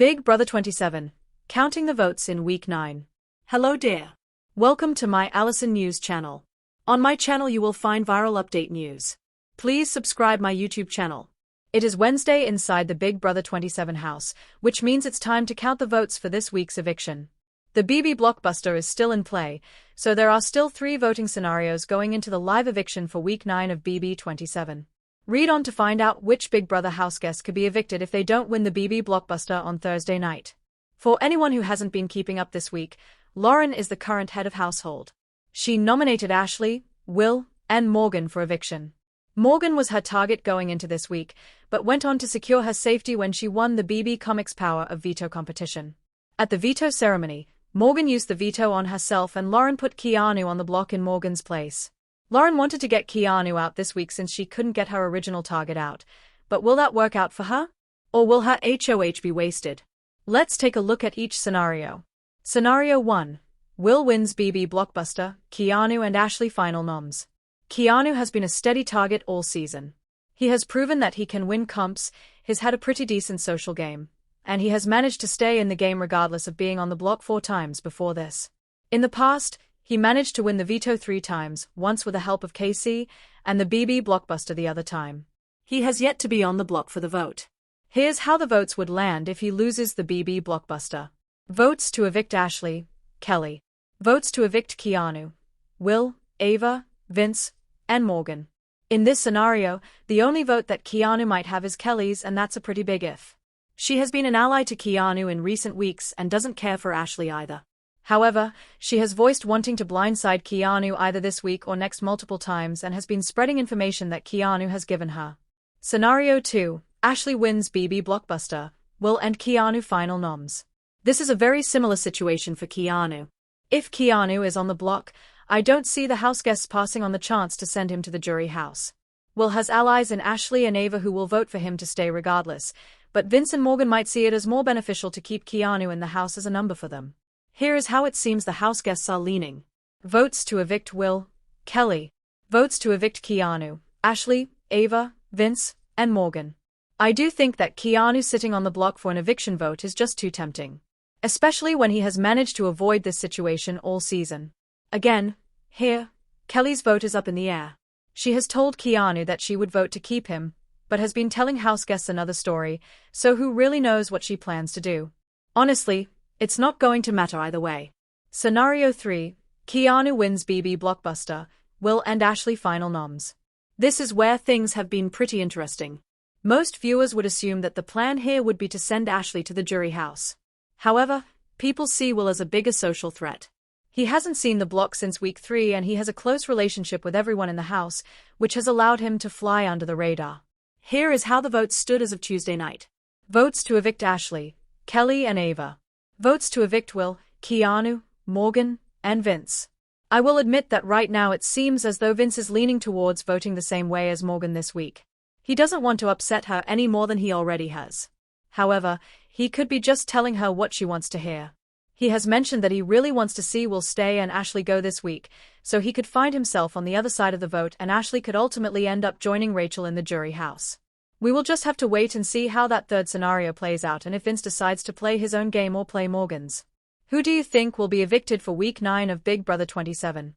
Big Brother 27. Counting the votes in Week 9. Hello dear. Welcome to my Allison News channel. On my channel you will find viral update news. Please subscribe my YouTube channel. It is Wednesday inside the Big Brother 27 house, which means it's time to count the votes for this week's eviction. The BB blockbuster is still in play, so there are still 3 voting scenarios going into the live eviction for Week 9 of BB 27. Read on to find out which Big Brother house guests could be evicted if they don't win the BB blockbuster on Thursday night. For anyone who hasn't been keeping up this week, Lauren is the current head of household. She nominated Ashley, Will, and Morgan for eviction. Morgan was her target going into this week, but went on to secure her safety when she won the BB Comics Power of Veto competition. At the veto ceremony, Morgan used the veto on herself and Lauren put Keanu on the block in Morgan's place. Lauren wanted to get Keanu out this week since she couldn't get her original target out, but will that work out for her? Or will her HOH be wasted? Let's take a look at each scenario. Scenario 1. Will wins BB blockbuster, Keanu and Ashley final noms. Keanu has been a steady target all season. He has proven that he can win comps, he's had a pretty decent social game, and he has managed to stay in the game regardless of being on the block 4 times before this. In the past, he managed to win the veto 3 times, once with the help of KC, and the BB blockbuster the other time. He has yet to be on the block for the vote. Here's how the votes would land if he loses the BB blockbuster. Votes to evict Ashley, Kelly. Votes to evict Keanu, Will, Ava, Vince, and Morgan. In this scenario, the only vote that Keanu might have is Kelly's, and that's a pretty big if. She has been an ally to Keanu in recent weeks and doesn't care for Ashley either. However, she has voiced wanting to blindside Keanu either this week or next multiple times and has been spreading information that Keanu has given her. Scenario 2. Ashley wins BB blockbuster, Will and Keanu final noms. This is a very similar situation for Keanu. If Keanu is on the block, I don't see the house guests passing on the chance to send him to the jury house. Will has allies in Ashley and Ava who will vote for him to stay regardless, but Vince and Morgan might see it as more beneficial to keep Keanu in the house as a number for them. Here is how it seems the house guests are leaning. Votes to evict Will, Kelly. Votes to evict Keanu, Ashley, Ava, Vince, and Morgan. I do think that Keanu sitting on the block for an eviction vote is just too tempting. Especially when he has managed to avoid this situation all season. Again, here, Kelly's vote is up in the air. She has told Keanu that she would vote to keep him, but has been telling house guests another story, so who really knows what she plans to do? Honestly, it's not going to matter either way. Scenario 3. Keanu wins BB blockbuster, Will and Ashley final noms. This is where things have been pretty interesting. Most viewers would assume that the plan here would be to send Ashley to the jury house. However, people see Will as a bigger social threat. He hasn't seen the block since week 3 and he has a close relationship with everyone in the house, which has allowed him to fly under the radar. Here is how the votes stood as of Tuesday night. Votes to evict Ashley, Kelly and Ava. Votes to evict Will, Keanu, Morgan, and Vince. I will admit that right now it seems as though Vince is leaning towards voting the same way as Morgan this week. He doesn't want to upset her any more than he already has. However, he could be just telling her what she wants to hear. He has mentioned that he really wants to see Will stay and Ashley go this week, so he could find himself on the other side of the vote and Ashley could ultimately end up joining Rachel in the jury house. We will just have to wait and see how that third scenario plays out and if Vince decides to play his own game or play Morgan's. Who do you think will be evicted for Week 9 of Big Brother 27?